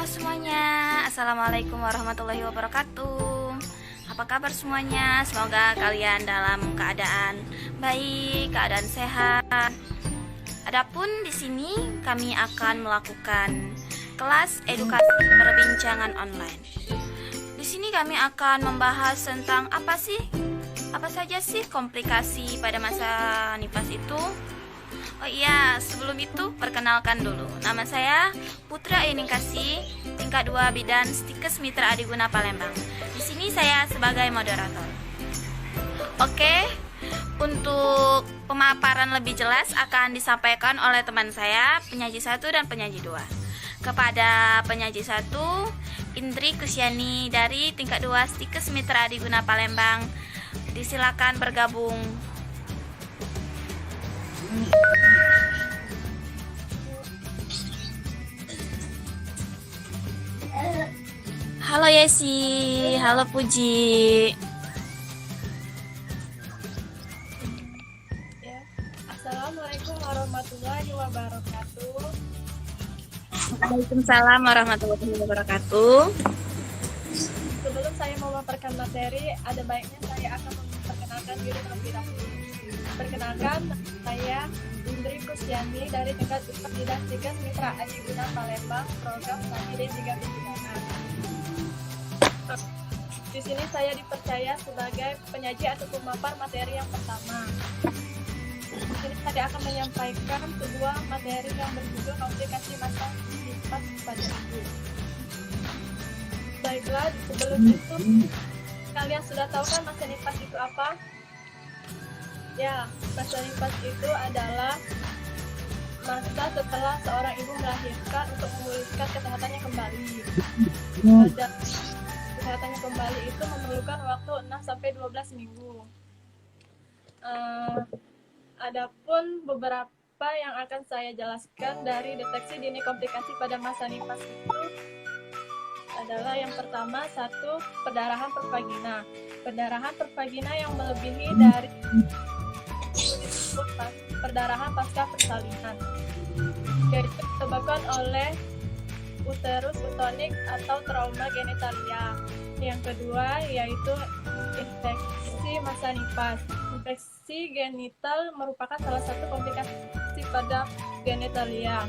semuanya, Assalamualaikum warahmatullahi wabarakatuh. Apa kabar semuanya? Semoga kalian dalam keadaan baik, keadaan sehat. Adapun di sini kami akan melakukan kelas edukasi perbincangan online. Di sini kami akan membahas tentang apa saja sih komplikasi pada masa nifas itu. Oh iya, sebelum itu perkenalkan dulu. Nama saya Putra Eningsih, tingkat 2 Bidan Stikes Mitra Adiguna Palembang. Di sini saya sebagai moderator. Oke, untuk pemaparan lebih jelas akan disampaikan oleh teman saya, penyaji 1 dan penyaji 2. Kepada penyaji 1, Indri Kusyani dari tingkat 2 Stikes Mitra Adiguna Palembang, disilakan bergabung. Halo Yesi, halo Puji. Ya. Assalamualaikum warahmatullahi wabarakatuh. Waalaikumsalam warahmatullahi wabarakatuh. Sebelum saya memaparkan materi, ada baiknya saya akan memperkenalkan diri terlebih dahulu. Perkenalkan, saya Indri Kusyani dari tingkat 4 Bidan Stikes Mitra Adiguna Palembang, program Studi D3 Pidana. Di sini saya dipercaya sebagai penyaji atau pemapar materi yang pertama. Di sini saya akan menyampaikan sebuah materi yang berjudul komplikasi masa nifas pada ibu. Baiklah, sebelum itu kalian sudah tahu kan masa nifas itu apa? Ya, masa nifas itu adalah masa setelah seorang ibu melahirkan untuk memulihkan kesehatannya kembali. Dan kesehatannya kembali itu memerlukan waktu 6-12 minggu. Adapun beberapa yang akan saya jelaskan dari deteksi dini komplikasi pada masa nifas itu adalah yang pertama, 1, perdarahan per vagina. Perdarahan per vagina yang melebihi dari perdarahan pasca persalinan, yaitu disebabkan oleh uterus utonik atau trauma genitalia. Yang kedua yaitu infeksi masa nifas. Infeksi genital merupakan salah satu komplikasi pada genitalia.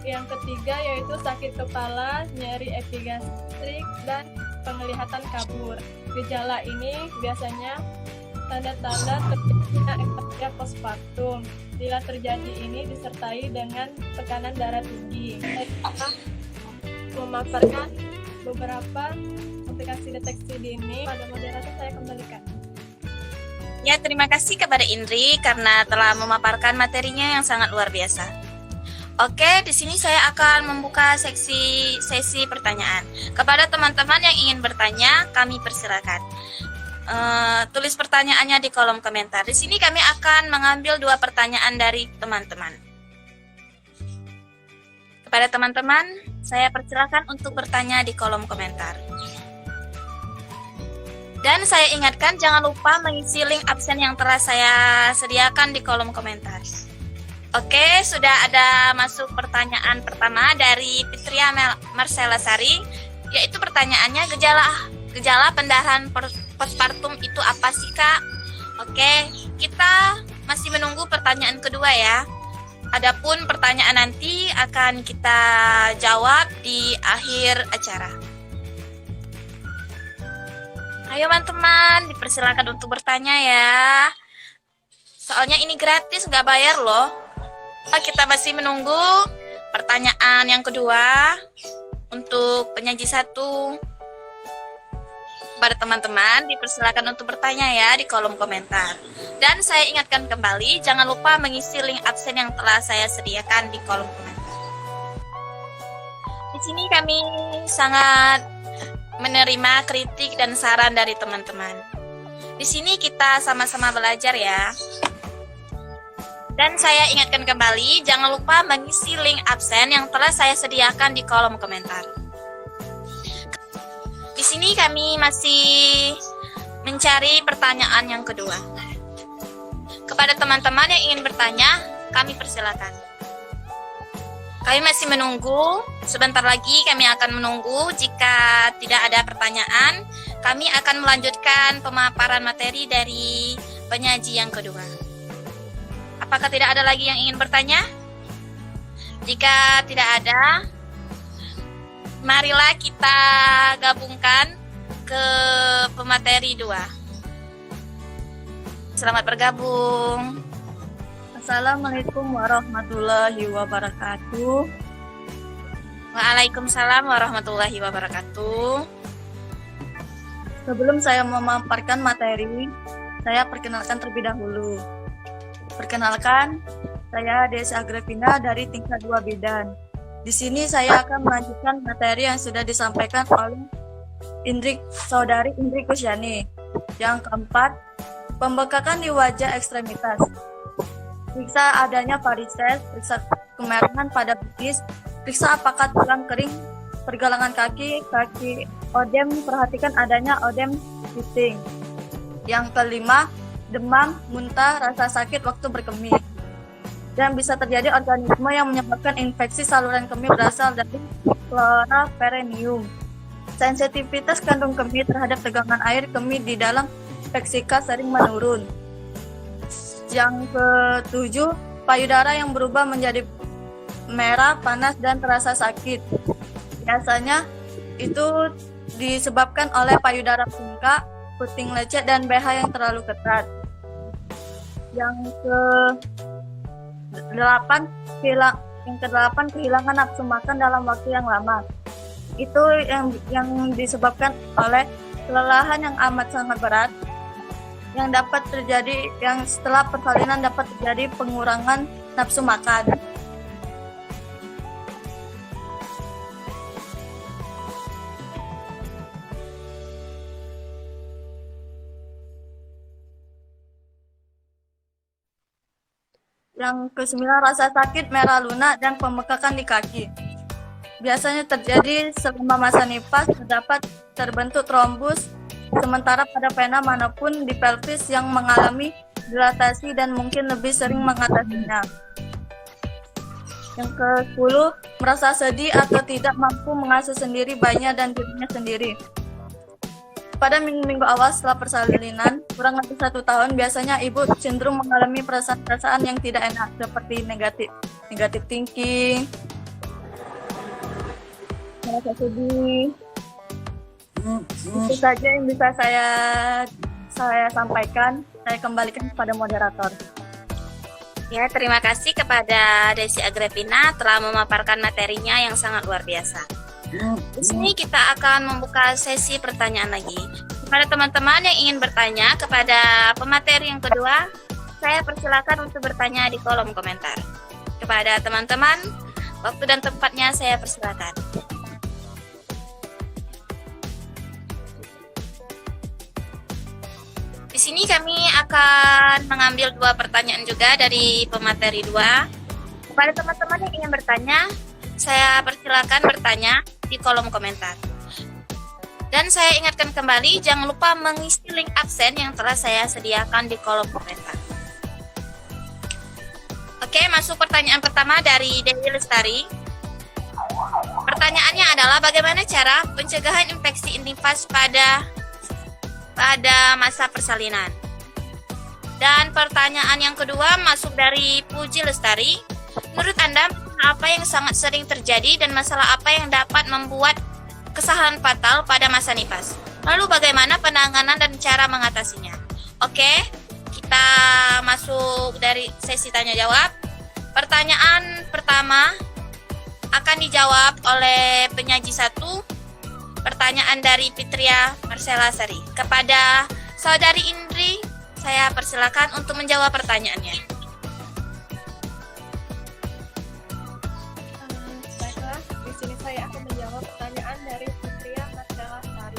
Yang ketiga yaitu sakit kepala, nyeri epigastrik, dan penglihatan kabur. Gejala ini biasanya tanda-tanda terjadinya ektasia postpartum. Bila terjadi ini disertai dengan tekanan darah tinggi. Saya akan memaparkan beberapa komplikasi deteksi dini. Pada moderator saya kembalikan. Ya, terima kasih kepada Indri karena telah memaparkan materinya yang sangat luar biasa. Oke, di sini saya akan membuka sesi pertanyaan. Kepada teman-teman yang ingin bertanya, kami persilakan. Tulis pertanyaannya di kolom komentar. Di sini kami akan mengambil 2 pertanyaan dari teman-teman. Kepada teman-teman, saya persilakan untuk bertanya di kolom komentar. Dan saya ingatkan jangan lupa mengisi link absen yang telah saya sediakan di kolom komentar. Oke, sudah ada masuk pertanyaan pertama dari Fitria Marcella Sari, yaitu pertanyaannya gejala pendarahan postpartum itu apa sih, Kak? Oke, kita masih menunggu pertanyaan kedua ya. Adapun pertanyaan nanti akan kita jawab di akhir acara. Ayo teman-teman, dipersilakan untuk bertanya ya. Soalnya ini gratis, nggak bayar loh. Kita masih menunggu pertanyaan yang kedua untuk penyaji 1. Pada teman-teman, dipersilakan untuk bertanya ya di kolom komentar. Dan saya ingatkan kembali, jangan lupa mengisi link absen yang telah saya sediakan di kolom komentar. Di sini kami sangat menerima kritik dan saran dari teman-teman. Di sini kita sama-sama belajar ya. Dan saya ingatkan kembali, jangan lupa mengisi link absen yang telah saya sediakan di kolom komentar. Di sini kami masih mencari pertanyaan yang kedua. Kepada teman-teman yang ingin bertanya, kami persilakan. Kami masih menunggu. Sebentar lagi kami akan menunggu. Jika tidak ada pertanyaan, kami akan melanjutkan pemaparan materi dari penyaji yang kedua. Apakah tidak ada lagi yang ingin bertanya? Jika tidak ada, marilah kita gabungkan ke pemateri 2. Selamat bergabung. Assalamualaikum warahmatullahi wabarakatuh. Waalaikumsalam warahmatullahi wabarakatuh. Sebelum saya memaparkan materi, saya perkenalkan terlebih dahulu. Perkenalkan, saya Desi Agripina dari tingkat 2 Bidan. Di sini saya akan melanjutkan materi yang sudah disampaikan oleh Saudari Indri Kusyani. Yang keempat, pembekakan di wajah ekstremitas. Periksa adanya varises, periksa kemerahan pada betis, periksa apakah tulang kering, pergelangan kaki odem, perhatikan adanya odem shifting. Yang kelima, demam, muntah, rasa sakit waktu berkemih. Dan bisa terjadi organisme yang menyebabkan infeksi saluran kemih berasal dari flora perennium. Sensitivitas kandung kemih terhadap tegangan air kemih di dalam peksika sering menurun. Yang ketujuh, payudara yang berubah menjadi merah, panas, dan terasa sakit. Biasanya itu disebabkan oleh payudara bengkak, puting lecet, dan BH yang terlalu ketat. Yang ke-8, kehilangan nafsu makan dalam waktu yang lama. Itu yang disebabkan oleh kelelahan yang amat sangat berat yang dapat terjadi, yang setelah persalinan dapat terjadi pengurangan nafsu makan. Yang ke-9, rasa sakit, merah lunak, dan pembekakan di kaki. Biasanya terjadi selama masa nifas, terbentuk trombus, sementara pada vena manapun di pelvis yang mengalami dilatasi dan mungkin lebih sering mengatasinya. Yang ke-10, merasa sedih atau tidak mampu mengasuh sendiri bayinya dan dirinya sendiri. Pada minggu-minggu awal setelah persalinan, kurang lebih 1 tahun, biasanya ibu cenderung mengalami perasaan-perasaan yang tidak enak, seperti negatif thinking, merasa sedih. Itu saja yang bisa saya sampaikan. Saya kembalikan kepada moderator. Ya, terima kasih kepada Desi Agripina telah memaparkan materinya yang sangat luar biasa. Di sini kita akan membuka sesi pertanyaan lagi. Kepada teman-teman yang ingin bertanya kepada pemateri yang kedua, saya persilakan untuk bertanya di kolom komentar. Kepada teman-teman, waktu dan tempatnya saya persilakan. Di sini kami akan mengambil 2 pertanyaan juga dari pemateri 2. Kepada teman-teman yang ingin bertanya, saya persilakan bertanya di kolom komentar. Dan saya ingatkan kembali, jangan lupa mengisi link absen yang telah saya sediakan di kolom komentar. Oke, masuk pertanyaan pertama dari Dewi Lestari. Pertanyaannya adalah bagaimana cara pencegahan infeksi nifas pada masa persalinan. Dan pertanyaan yang kedua masuk dari Puji Lestari. Menurut Anda, apa yang sangat sering terjadi dan masalah apa yang dapat membuat kesalahan fatal pada masa nifas? Lalu bagaimana penanganan dan cara mengatasinya? Oke, kita masuk dari sesi tanya jawab. Pertanyaan pertama akan dijawab oleh penyaji 1. Pertanyaan dari Fitria Marcella Sari. Kepada Saudari Indri, saya persilakan untuk menjawab pertanyaannya. Baiklah, di sini saya akan menjawab pertanyaan dari Fitria Marcella Sari.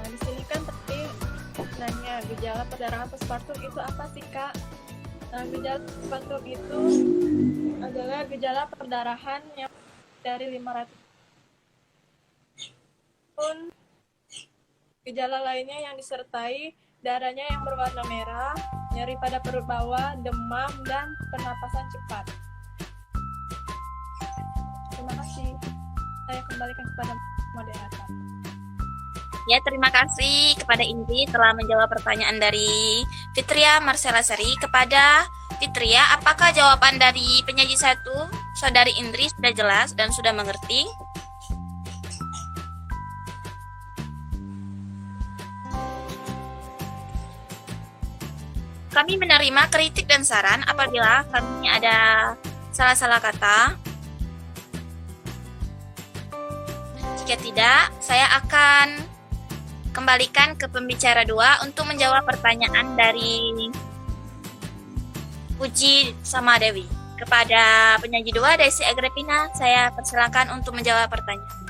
Di sini kan tadi nanya gejala perdarahan postpartum itu apa sih, Kak? Gejala postpartum itu adalah gejala perdarahan yang dari 500 pun gejala lainnya yang disertai darahnya yang berwarna merah, nyeri pada perut bawah, demam, dan pernapasan cepat. Terima kasih. Saya kembalikan kepada moderator. Ya, terima kasih kepada Indri telah menjawab pertanyaan dari Fitria Marcella Sari. Kepada Fitria, apakah jawaban dari penyaji satu, Saudari Indri, sudah jelas dan sudah mengerti? Kami menerima kritik dan saran apabila kami ada salah-salah kata. Jika tidak, saya akan kembalikan ke pembicara 2 untuk menjawab pertanyaan dari Puji sama Dewi. Kepada penyaji 2, Desi Agripina, saya persilakan untuk menjawab pertanyaan.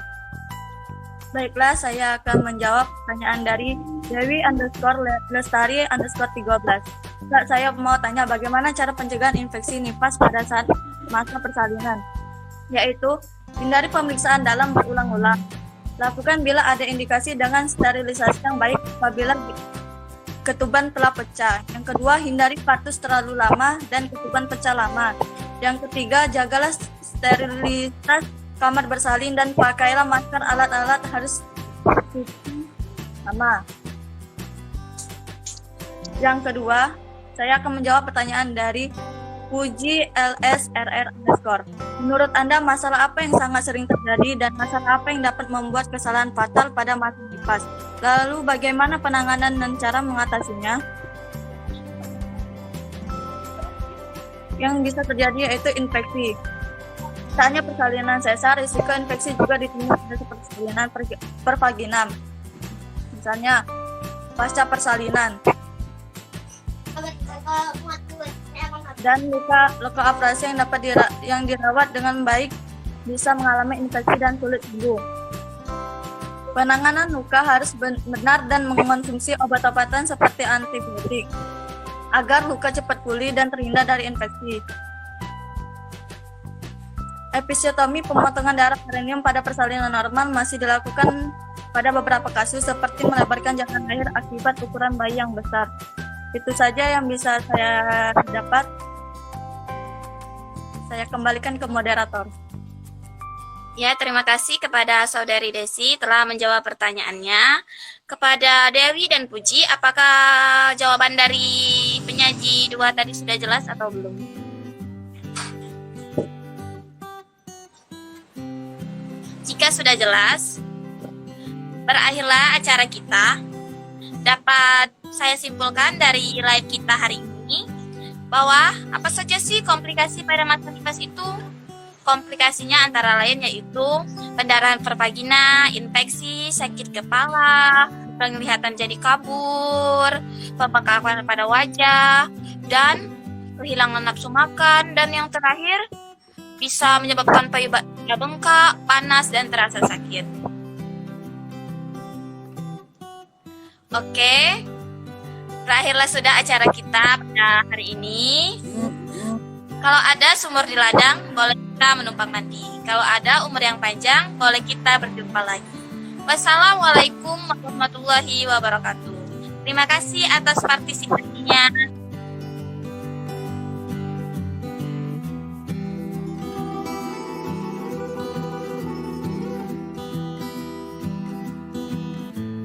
Baiklah, saya akan menjawab pertanyaan dari Dewi_Lestari_13. Kak, saya mau tanya bagaimana cara pencegahan infeksi nifas pada saat masa persalinan? Yaitu, hindari pemeriksaan dalam berulang-ulang. Lakukan bila ada indikasi dengan sterilisasi yang baik apabila ketuban telah pecah. Yang kedua, hindari partus terlalu lama dan ketuban pecah lama. Yang ketiga, jagalah sterilitas kamar bersalin dan pakailah masker, alat-alat harus cuci sama. Yang kedua, saya akan menjawab pertanyaan dari Puji LSRR_. Menurut Anda, masalah apa yang sangat sering terjadi dan masalah apa yang dapat membuat kesalahan fatal pada masa nifas? Lalu bagaimana penanganan dan cara mengatasinya? Yang bisa terjadi yaitu infeksi. Saatnya persalinan sesar, risiko infeksi juga ditemukan pada persalinan pervaginam. Misalnya, pasca persalinan. Dan luka operasi yang dapat dirawat dengan baik bisa mengalami infeksi dan sulit sembuh. Penanganan luka harus benar dan mengonsumsi obat-obatan seperti antibiotik agar luka cepat pulih dan terhindar dari infeksi. Episiotomi pemotongan darah perineum pada persalinan normal masih dilakukan pada beberapa kasus seperti melebarkan jalan lahir akibat ukuran bayi yang besar. Itu saja yang bisa saya dapat. Saya kembalikan ke moderator. Ya, terima kasih kepada Saudari Desi telah menjawab pertanyaannya. Kepada Dewi dan Puji, apakah jawaban dari penyaji 2 tadi sudah jelas atau belum? Jika sudah jelas, berakhirlah acara kita. Dapat saya simpulkan dari live kita hari ini bahwa apa saja sih komplikasi pada masa nifas itu? Komplikasinya antara lain yaitu pendarahan pervagina, infeksi, sakit kepala, penglihatan jadi kabur, pembengkakan pada wajah, dan kehilangan nafsu makan, dan yang terakhir bisa menyebabkan payudara bengkak, panas, dan terasa sakit. Oke. Berakhirlah sudah acara kita pada hari ini. Kalau ada sumur di ladang, boleh kita menumpang mandi. Kalau ada umur yang panjang, boleh kita berjumpa lagi. Wassalamualaikum warahmatullahi wabarakatuh. Terima kasih atas partisipasinya.